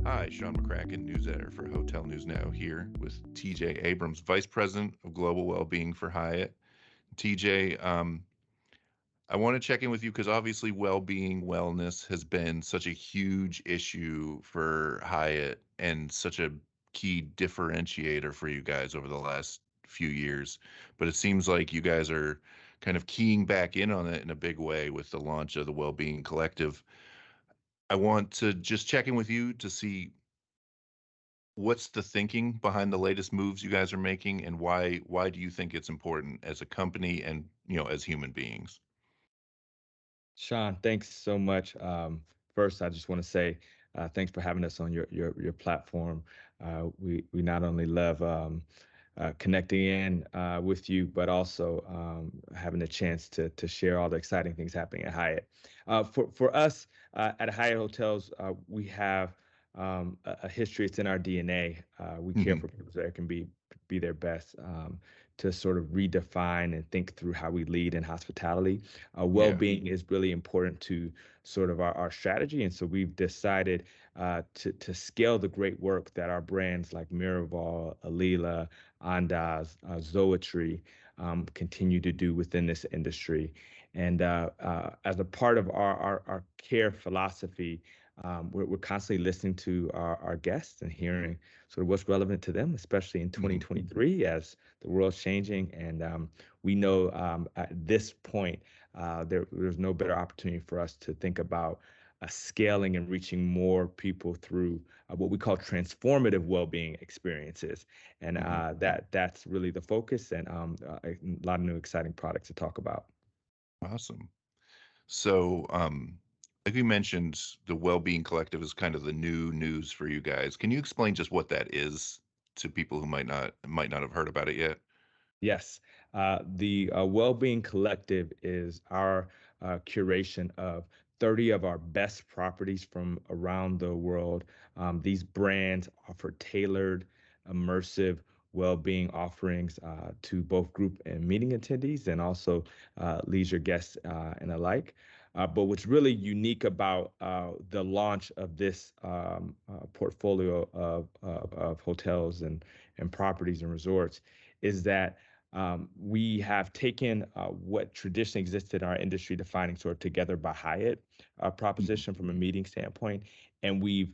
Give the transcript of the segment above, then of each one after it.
Hi, Sean McCracken, news editor for Hotel News Now, here with TJ Abrams, Vice President of Global Wellbeing for Hyatt. TJ, I want to check in with you because obviously well-being, wellness has been such a huge issue for Hyatt and such a key differentiator for you guys over the last few years. But it seems like you guys are kind of keying back in on it in a big way with the launch of the Wellbeing Collective. I want to just check in with you to see what's the thinking behind the latest moves you guys are making, and why do you think it's important as a company and as human beings? Sean, thanks so much. First, I just want to say thanks for having us on your platform. We not only love connecting in with you, but also having a chance to share all the exciting things happening at Hyatt. For us at Hyatt Hotels, we have a history. It's in our DNA. We care Hmm. for people so they can be their best. To sort of redefine and think through how we lead in hospitality. Yeah. Well-being is really important to sort of our strategy, and so we've decided to scale the great work that our brands like Miraval, Alila, Andaz, Zoetry continue to do within this industry. And as a part of our care philosophy, we're constantly listening to our guests and hearing sort of what's relevant to them, especially in Hmm. 2023 as the world's changing. And we know at this point, there's no better opportunity for us to think about scaling and reaching more people through what we call transformative well-being experiences, and Hmm. that's really the focus, and a lot of new exciting products to talk about. Awesome. So, like you mentioned, the Wellbeing Collective is kind of the new news for you guys. Can you explain just what that is to people who might not have heard about it yet? Yes, the Wellbeing Collective is our curation of 30 of our best properties from around the world. These brands offer tailored, immersive well-being offerings to both group and meeting attendees, and also leisure guests and alike. But what's really unique about the launch of this portfolio of hotels and properties and resorts is that we have taken what traditionally existed in our industry, defining sort of together by Hyatt Mhm. proposition from a meeting standpoint, and we've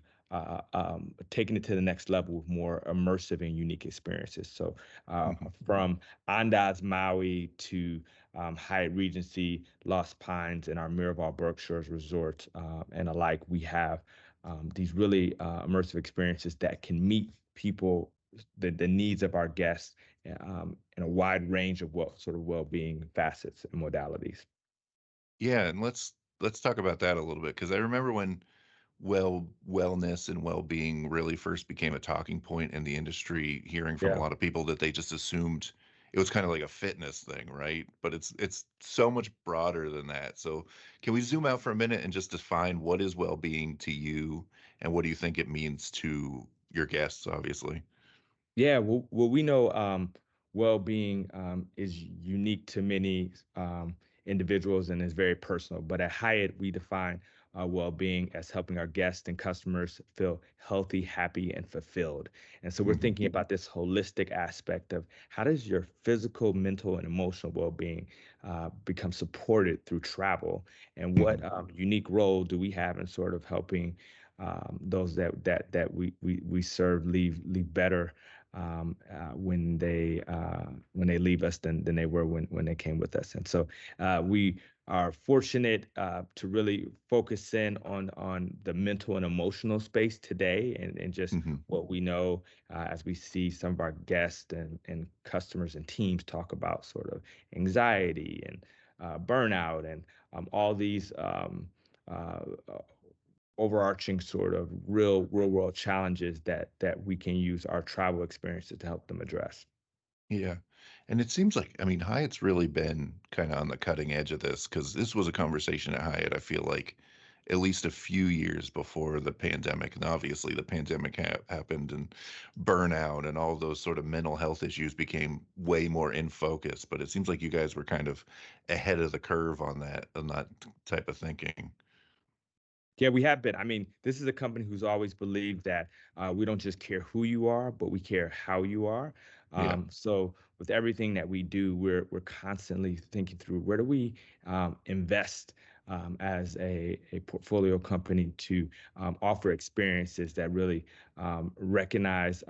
taken it to the next level with more immersive and unique experiences. So Mhm. from Andaz Maui to Hyatt Regency, Lost Pines, and our Miraval Berkshires resorts and alike, we have these really immersive experiences that can meet people, the needs of our guests in a wide range of sort of well-being facets and modalities. Yeah, and let's talk about that a little bit because I remember when wellness and well-being really first became a talking point in the industry, hearing from a Yeah. lot of people that they just assumed it was kind of like a fitness thing, right? But it's so much broader than that. So can we zoom out for a minute and just define what is well-being to you and what do you think it means to your guests, obviously? Yeah, well, we know well-being is unique to many individuals and is very personal. But at Hyatt, we define well-being as helping our guests and customers feel healthy, happy, and fulfilled. And so we're Hmm. thinking about this holistic aspect of how does your physical, mental, and emotional well-being become supported through travel, and what Hmm. unique role do we have in sort of helping those that we serve leave better when they leave us than they were when they came with us. And so we are fortunate to really focus in on the mental and emotional space today, and just Hmm. what we know as we see some of our guests and customers and teams talk about sort of anxiety and burnout and all these uh, overarching sort of real world challenges that we can use our travel experiences to help them address. Yeah. And it seems like, I mean, Hyatt's really been kind of on the cutting edge of this because this was a conversation at Hyatt, I feel like, at least a few years before the pandemic. And obviously, the pandemic happened and burnout and all those sort of mental health issues became way more in focus. But it seems like you guys were kind of ahead of the curve on that type of thinking. Yeah, we have been. I mean, this is a company who's always believed that we don't just care who you are, but we care how you are. Yeah. So with everything that we do, we're constantly thinking through where do we invest as a portfolio company to offer experiences that really recognize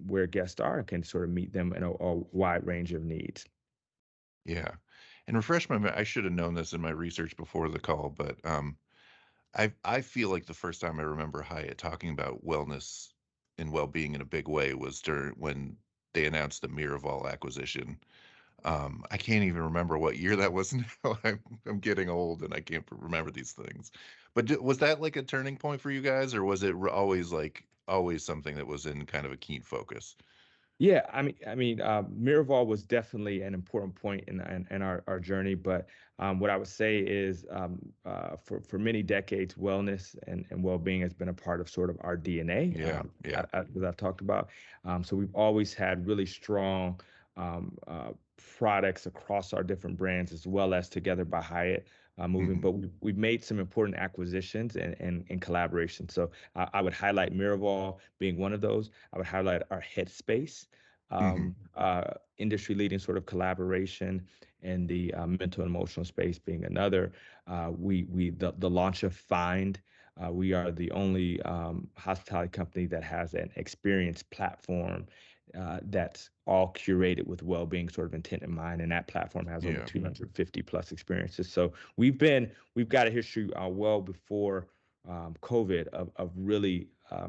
where guests are and can sort of meet them in a wide range of needs. Yeah. And refresh my I should have known this in my research before the call, but I feel like the first time I remember Hyatt talking about wellness and well-being in a big way was during when they announced the Miraval acquisition. I can't even remember what year that was now. I'm getting old and I can't remember these things. But was that like a turning point for you guys, or was it always like always something that was in kind of a keen focus? Yeah, Miraval was definitely an important point in our journey. But what I would say is, for many decades, wellness and well-being has been a part of sort of our DNA, Yeah, yeah. as I've talked about. So we've always had really strong products across our different brands, as well as Together by Hyatt moving. Hmm. But we've made some important acquisitions and collaboration. So I would highlight Miraval being one of those. I would highlight our Headspace Hmm. industry leading sort of collaboration in the mental and emotional space being another. The launch of Find. We are the only hospitality company that has an experience platform that's all curated with well-being sort of intent in mind, and that platform has over Yeah. 250 plus experiences. So we've got a history well before COVID of really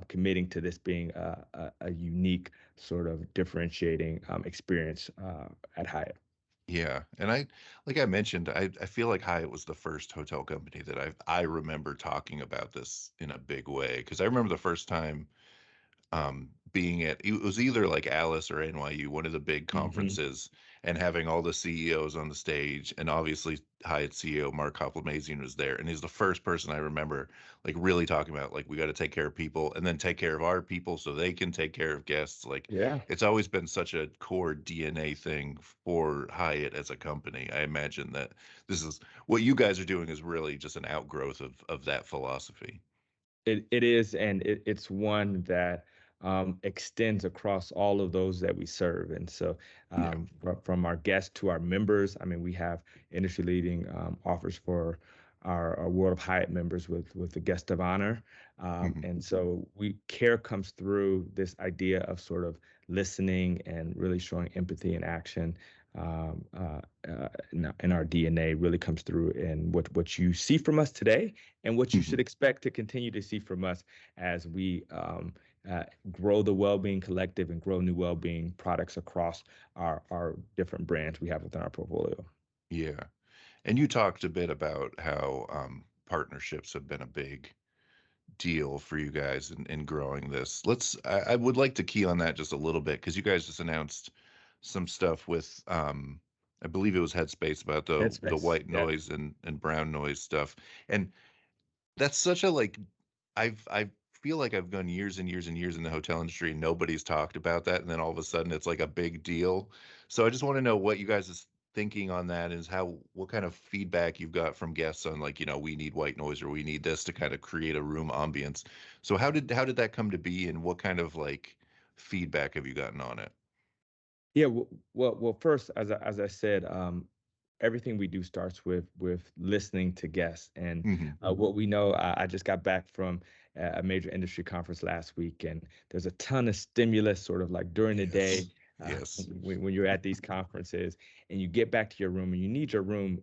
committing to this being a unique sort of differentiating experience at Hyatt. Yeah. And like I mentioned, I feel like Hyatt was the first hotel company that I remember talking about this in a big way. Because I remember the first time being at it was either like Alice or NYU, one of the big Hmm. conferences, and having all the CEOs on the stage, and obviously Hyatt CEO Mark Hoplamazian was there, and he's the first person I remember like really talking about like we got to take care of people and then take care of our people so they can take care of guests. Like Yeah. it's always been such a core DNA thing for Hyatt as a company. I imagine that this is what you guys are doing is really just an outgrowth of that philosophy. It is, and it's one that extends across all of those that we serve. And so, Yeah. from our guests to our members, I mean, we have industry leading offers for our World of Hyatt members with the guest of honor. Hmm. And so, we care comes through this idea of sort of listening and really showing empathy and action. In our DNA really comes through in what you see from us today and what you should Hmm. expect to continue to see from us as we grow the Wellbeing Collective and grow new well-being products across our different brands we have within our portfolio. Yeah. And you talked a bit about how partnerships have been a big deal for you guys in growing this. I would like to key on that just a little bit because you guys just announced some stuff with, I believe it was Headspace about the Headspace. white Yeah. noise and brown noise stuff. And that's such a like I feel like I've gone years and years and years in the hotel industry and nobody's talked about that, and then all of a sudden it's like a big deal. So I just want to know what you guys is thinking on that, is how what kind of feedback you've got from guests on like, we need white noise or we need this to kind of create a room ambience. So how did that come to be, and what kind of like feedback have you gotten on it? Yeah, well, first, as I said, everything we do starts with listening to guests, and Hmm. what we know. I just got back from a major industry conference last week, and there's a ton of stimulus, sort of like during the day, Yes. Yes. when you're at these conferences, and you get back to your room, and you need your room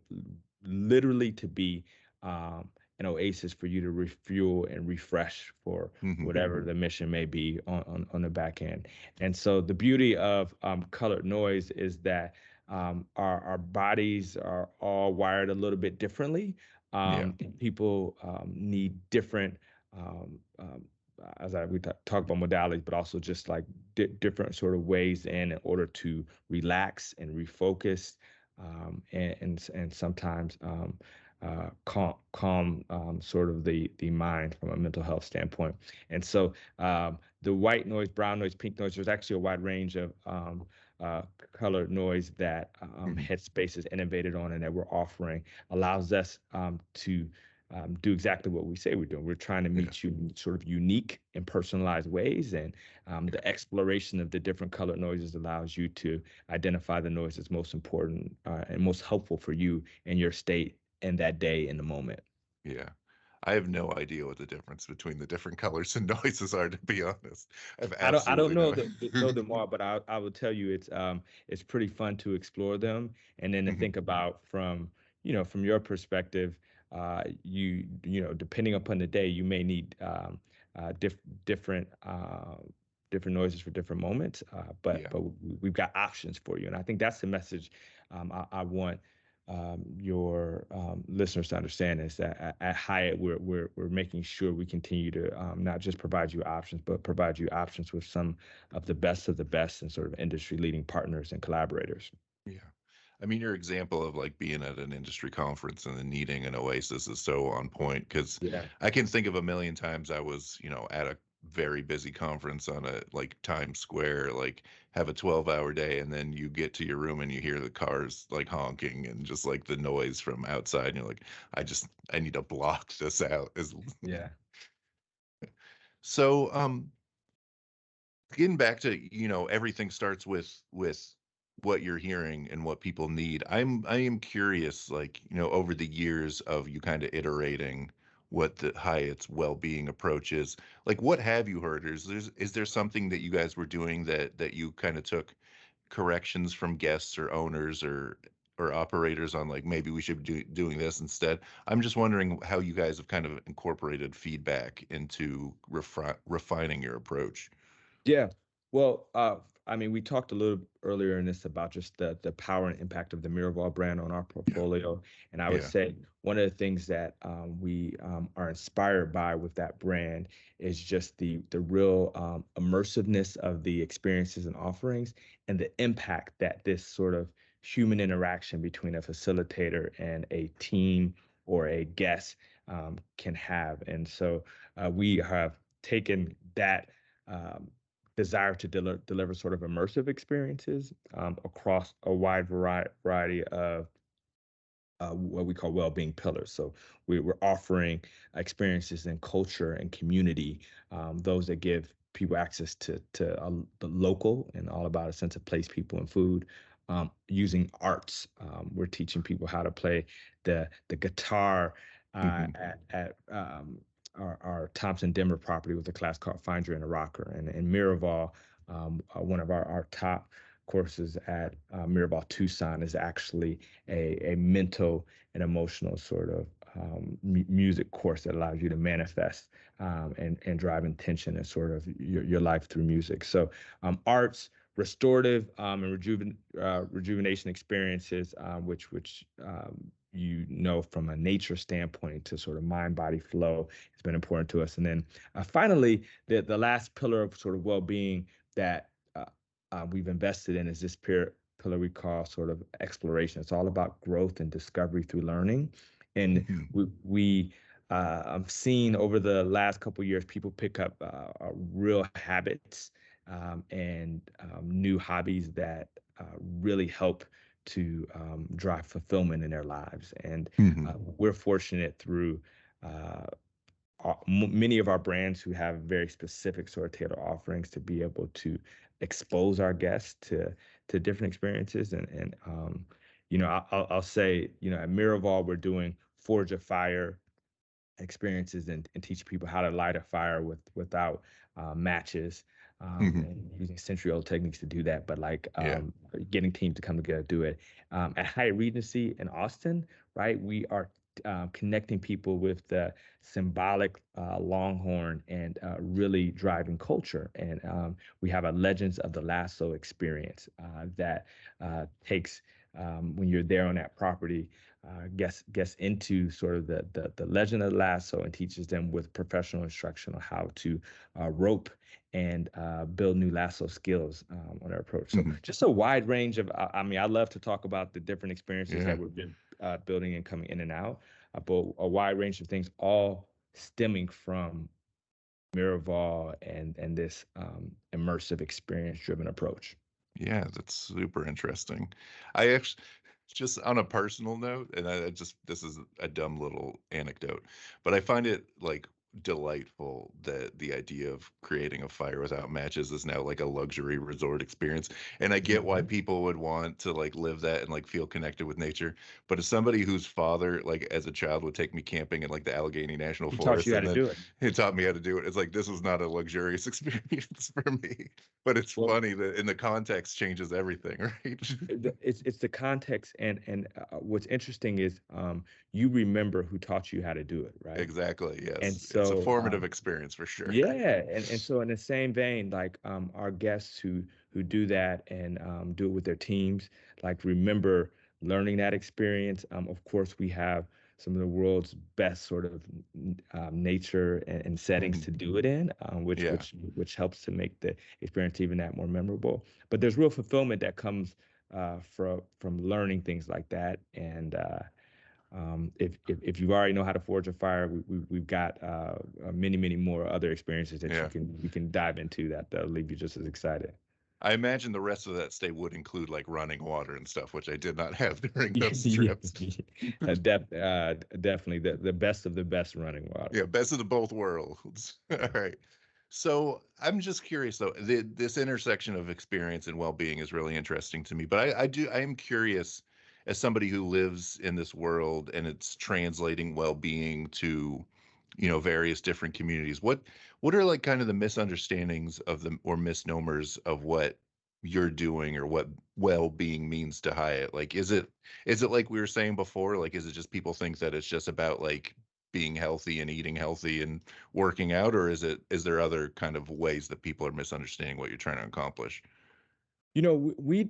literally to be an oasis for you to refuel and refresh for Hmm. whatever the mission may be on the back end. And so the beauty of colored noise is that our bodies are all wired a little bit differently. Yeah. People need different, talk about modalities, but also just like different sort of ways in order to relax and refocus, and sometimes calm sort of the mind from a mental health standpoint. And so the white noise, brown noise, pink noise, there's actually a wide range of uh, colored noise that Hmm. Headspace is innovated on and that we're offering, allows us to do exactly what we say we're doing. We're trying to Yeah. meet you in sort of unique and personalized ways. And Yeah. the exploration of the different colored noises allows you to identify the noise that's most important and most helpful for you in your state in that day in the moment. Yeah. I have no idea what the difference between the different colors and noises are, to be honest. I have I don't absolutely know no. know them all, but I will tell you it's pretty fun to explore them and then to Mhm. think about from from your perspective, you know depending upon the day you may need different different noises for different moments, Yeah. but we've got options for you, and I think that's the message I want your listeners to understand is that at Hyatt, we're making sure we continue to not just provide you options, but provide you options with some of the best and sort of industry leading partners and collaborators. Yeah. I mean, your example of like being at an industry conference and then needing an oasis is so on point because Yeah. I can think of a million times I was, at a very busy conference on a like Times Square, like have a 12-hour day, and then you get to your room and you hear the cars like honking and just like the noise from outside, and you're like, I need to block this out. Yeah. So, getting back to, everything starts with what you're hearing and what people need. I am curious, like, over the years of you kind of iterating what the Hyatt's well-being approach is, like what have you heard? Is there something that you guys were doing that you kind of took corrections from guests or owners or operators on, like maybe we should be doing this instead? I'm just wondering how you guys have kind of incorporated feedback into refining your approach. Yeah. Well, I mean, we talked a little earlier in this about just the power and impact of the Miraval brand on our Yeah. portfolio. And I would Yeah. say one of the things that we are inspired by with that brand is just the real immersiveness of the experiences and offerings and the impact that this sort of human interaction between a facilitator and a team or a guest can have. And so we have taken that. Um, Desire to deliver sort of immersive experiences across a wide variety of what we call well-being pillars. So we're offering experiences in culture and community, those that give people access to the local and all about a sense of place, people, and food. Using arts, we're teaching people how to play the guitar Mhm. at our Thompson Denver property with a class called Find Your Inner Rocker, and in Miraval, one of our top courses at Miraval Tucson is actually a mental and emotional sort of music course that allows you to manifest and drive intention and sort of your life through music. So arts, restorative and rejuvenation experiences, which from a nature standpoint to sort of mind body flow has been important to us. And then finally, the last pillar of sort of well being that we've invested in is this pillar we call sort of exploration. It's all about growth and discovery through learning. And Mhm. I've seen over the last couple of years people pick up real habits and new hobbies that really help to drive fulfillment in their lives. And Mhm. we're fortunate through uh, many of our brands who have very specific sort of tailored offerings to be able to expose our guests to different experiences. And I'll say, at Miraval, we're doing Forge a Fire experiences and teach people how to light a fire without matches, Mhm. and using century old techniques to do that, but like Yeah. getting teams to come together to do it. At Hyatt Regency in Austin, right, we are connecting people with the symbolic Longhorn and really driving culture. And we have a Legends of the Lasso experience that takes when you're there on that property, gets into sort of the legend of the lasso and teaches them with professional instruction on how to rope and build new lasso skills on their approach. So Mhm. just a wide range of, I mean, I love to talk about the different experiences Yeah. that we've been building and coming in and out, but a wide range of things, all stemming from Miraval and this immersive experience driven approach. Yeah, that's super interesting. I actually Just on a personal note, and I just this is a dumb little anecdote, but I find it like delightful that the idea of creating a fire without matches is now like a luxury resort experience. And I get why Mhm. people would want to like live that and like feel connected with nature. But as somebody whose father, like as a child, would take me camping in like the Allegheny National He taught Forest, you how and to then do it. he taught me how to do it. It's like this was not a luxurious experience for me. But it's Well, funny that in the context changes everything, right? it's the context, and what's interesting is you remember who taught you how to do it, right? Exactly, And yes. It's a so formative experience for sure. yeah, and so in the same vein, like our guests who do that and do it with their teams, like remember learning that experience. Of course, we have some of the world's best sort of nature and settings Mhm. to do it in, Yeah, which helps to make the experience even that more memorable. But there's real fulfillment that comes from learning things like that, and if you already know how to forge a fire, we've got many more other experiences that yeah. you can dive into that'll leave you just as excited. I imagine the rest of that stay would include, like, running water and stuff, which I did not have during Yeah, those yeah, trips. definitely the best of the best running water. Yeah, best of the both worlds. All right. So I'm just curious though, this intersection of experience and well-being is really interesting to me. But I am curious as somebody who lives in this world and it's translating well-being to, various different communities. What are like kind of the misunderstandings of the or misnomers of what you're doing or what well-being means to Hyatt? Like, is it like we were saying before? Like, is it just people think that it's just about like being healthy and eating healthy and working out, or is there other kind of ways that people are misunderstanding what you're trying to accomplish? We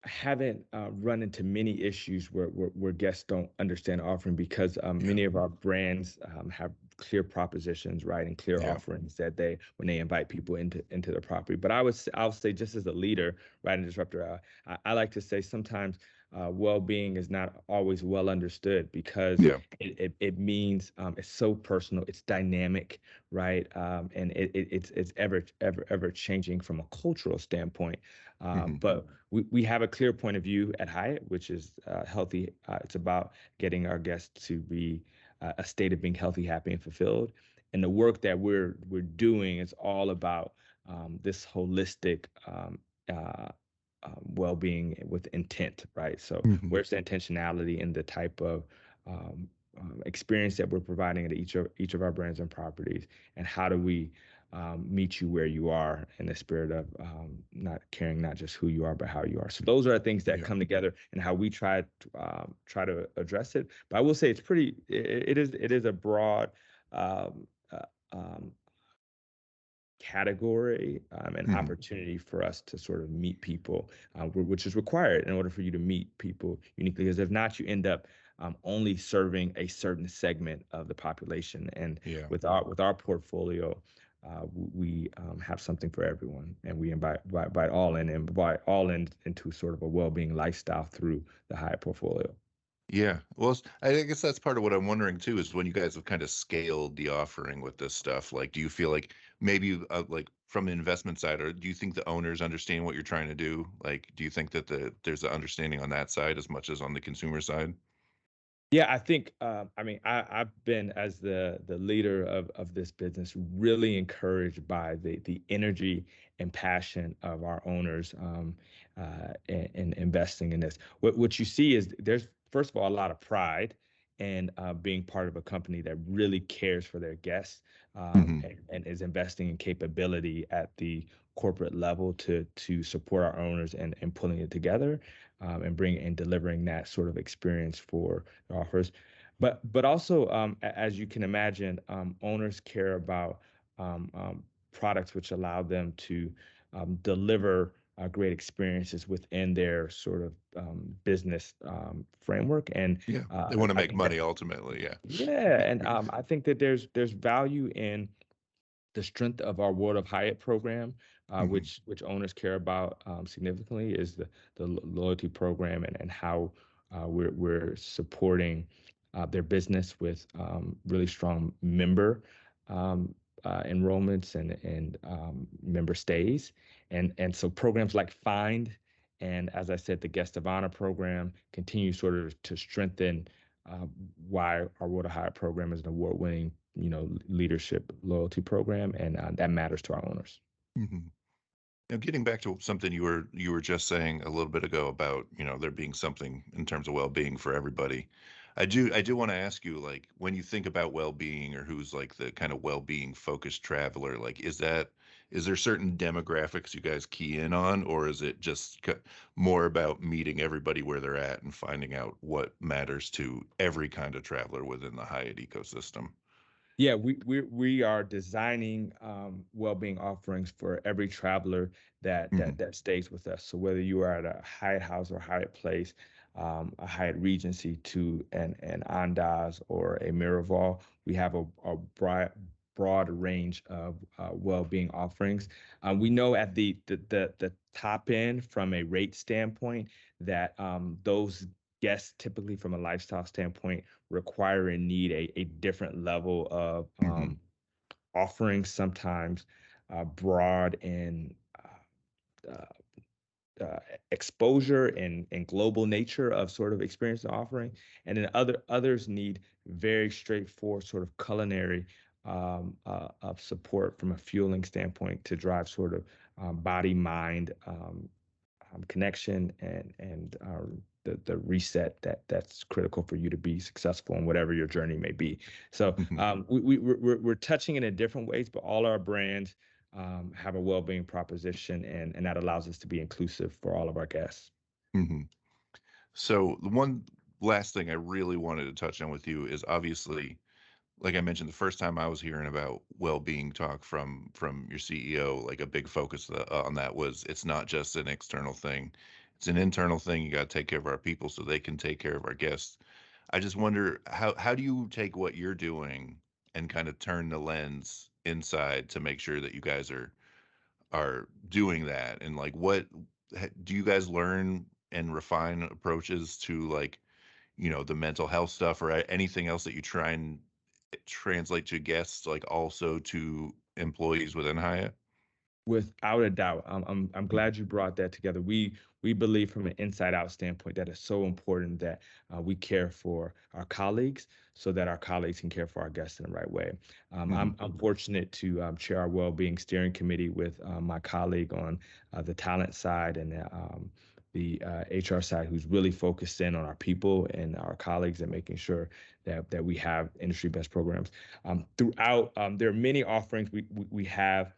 haven't run into many issues where guests don't understand offering because Yeah. many of our brands have clear propositions, right, and clear Yeah. offerings that they when they invite people into the property. But I'll say just as a leader, right, and disruptor, I like to say sometimes well-being is not always well understood because Yeah. it means it's so personal, it's dynamic, right, and it's ever changing from a cultural standpoint. Hmm. But we have a clear point of view at Hyatt, which is healthy. It's about getting our guests to be a state of being healthy, happy, and fulfilled. And the work that we're doing is all about this holistic well-being with intent, right? So Hmm. where's the intentionality in the type of experience that we're providing at each of our brands and properties, and how do we meet you where you are in the spirit of not caring not just who you are but how you are. So those are the things that Yeah. come together and how we try to address it. But I will say it's pretty. It is a broad um, uh, um, category and Hmm. opportunity for us to sort of meet people, which is required in order for you to meet people uniquely. Because if not, you end up only serving a certain segment of the population. And Yeah. with our portfolio, we have something for everyone, and we invite all in and invite all in into sort of a well-being lifestyle through the Hyatt portfolio. Yeah. Well, I guess that's part of what I'm wondering too, is when you guys have kind of scaled the offering with this stuff, like, do you feel like maybe like from the investment side, or do you think the owners understand what you're trying to do? Like, do you think that there's an understanding on that side as much as on the consumer side? Yeah, I think I mean I've been as the leader of this business really encouraged by the energy and passion of our owners in investing in this. What you see is there's first of all a lot of pride in being part of a company that really cares for their guests Hmm. and is investing in capability at the corporate level to support our owners and pulling it together and bring and delivering that sort of experience for offers. But also, as you can imagine, owners care about products which allow them to deliver great experiences within their sort of business framework. And Yeah. They want to I make think that, money ultimately. Yeah. yeah, and I think that there's value in the strength of our World of Hyatt program, Hmm. which owners care about significantly, is the loyalty program and how we're supporting their business with really strong member enrollments and member stays, and so programs like Find And as I said, the guest of honor program continues sort of to strengthen uh, why our World of Hyatt program is an award-winning, leadership loyalty program, and that matters to our owners. Mhm. Now, getting back to something you were just saying a little bit ago about, there being something in terms of well-being for everybody. I do want to ask you, like, when you think about well-being or who's like the kind of well-being focused traveler, like, is there certain demographics you guys key in on, or is it just more about meeting everybody where they're at and finding out what matters to every kind of traveler within the Hyatt ecosystem? Yeah, we are designing well-being offerings for every traveler Hmm. that stays with us. So whether you are at a Hyatt House or Hyatt Place, a Hyatt Regency to an Andaz or a Miraval, we have a broad range of well-being offerings. We know at the top end from a rate standpoint that those guests typically from a lifestyle standpoint require and need a different level of Hmm. offerings, sometimes broad and uh, uh, exposure and global nature of sort of experience and offering, and then others need very straightforward sort of culinary of support from a fueling standpoint to drive sort of body mind connection and the reset that's critical for you to be successful in whatever your journey may be. So Hmm. we're touching it in different ways, but all our brands have a well-being proposition, and that allows us to be inclusive for all of our guests. Hmm. So the one last thing I really wanted to touch on with you is obviously, like I mentioned, the first time I was hearing about well-being talk from your CEO, like a big focus on that was it's not just an external thing, it's an internal thing. You got to take care of our people so they can take care of our guests. I just wonder how do you take what you're doing and kind of turn the lens inside to make sure that you guys are doing that, and like what do you guys learn and refine approaches to, like, the mental health stuff or anything else that you try and translate to guests, like also to employees within Hyatt? Without a doubt, I'm glad you brought that together. We believe from an inside out standpoint that it's so important that we care for our colleagues so that our colleagues can care for our guests in the right way. Hmm. I'm fortunate to chair our well-being steering committee with my colleague on the talent side and the HR side, who's really focused in on our people and our colleagues and making sure that we have industry best programs. Throughout, there are many offerings we have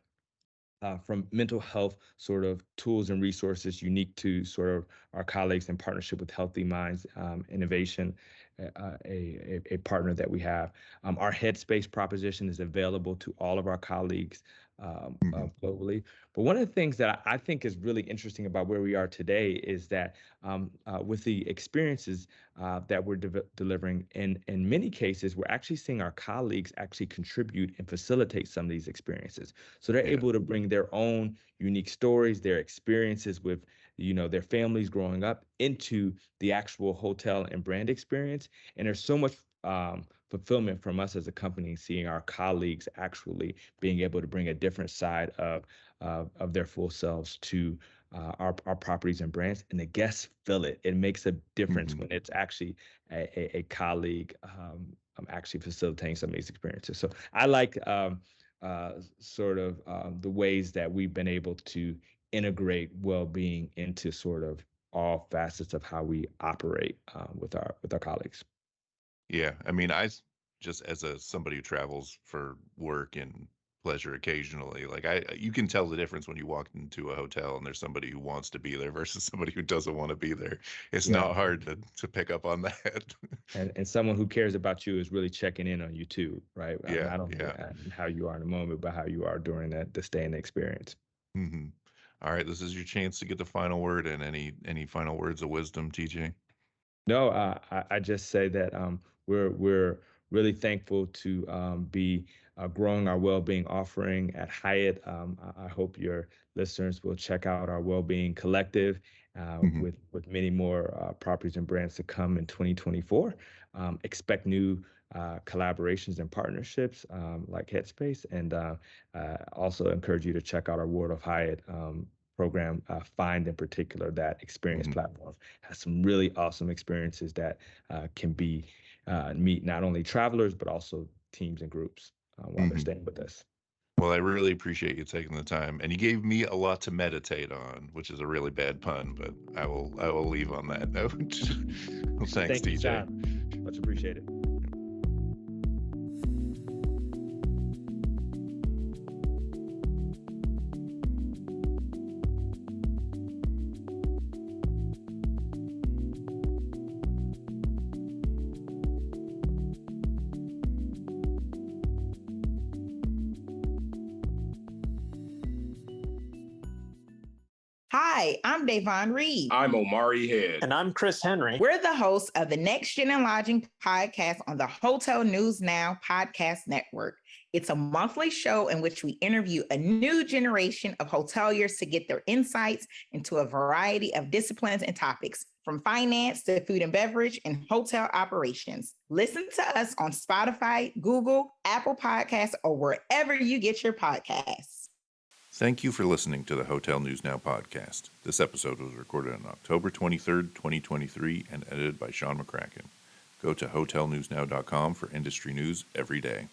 from mental health sort of tools and resources unique to sort of our colleagues in partnership with Healthy Minds Innovation, a partner that we have. Our Headspace proposition is available to all of our colleagues Hmm. globally. But one of the things that I think is really interesting about where we are today is that with the experiences that we're delivering, in many cases, we're actually seeing our colleagues actually contribute and facilitate some of these experiences. So they're Yeah. able to bring their own unique stories, their experiences with, their families growing up into the actual hotel and brand experience. And there's so much fulfillment from us as a company, seeing our colleagues actually being able to bring a different side of their full selves to our properties and brands, and the guests feel it. It makes a difference Hmm. when it's actually a colleague actually facilitating some of these experiences. So I like sort of the ways that we've been able to integrate well-being into sort of all facets of how we operate with our colleagues. Yeah, I mean, just as a somebody who travels for work and pleasure occasionally, like you can tell the difference when you walk into a hotel and there's somebody who wants to be there versus somebody who doesn't want to be there. It's Yeah. not hard to pick up on that. And someone who cares about you is really checking in on you too, right? Yeah, Not only yeah. how you are in the moment, but how you are during the stay and the experience. Hmm. All right, this is your chance to get the final word, and any final words of wisdom, TJ? No, I just say that we're really thankful to be growing our well-being offering at Hyatt. I hope your listeners will check out our well-being collective Hmm. with many more properties and brands to come in 2024. Expect new collaborations and partnerships like Headspace, and also encourage you to check out our World of Hyatt program, Find in particular, that experience platform has some really awesome experiences that can be meet not only travelers, but also teams and groups while they're staying with us. Well, I really appreciate you taking the time, and you gave me a lot to meditate on, which is a really bad pun, but I will leave on that note. Well, thanks, Thank you, TJ. Sean. Much appreciated. Hi, I'm Davon Reed. I'm Omari Head. And I'm Chris Henry. We're the hosts of the Next Gen and Lodging podcast on the Hotel News Now podcast network. It's a monthly show in which we interview a new generation of hoteliers to get their insights into a variety of disciplines and topics, from finance to food and beverage and hotel operations. Listen to us on Spotify, Google, Apple Podcasts, or wherever you get your podcasts. Thank you for listening to the Hotel News Now podcast. This episode was recorded on October 23rd, 2023, and edited by Sean McCracken. Go to hotelnewsnow.com for industry news every day.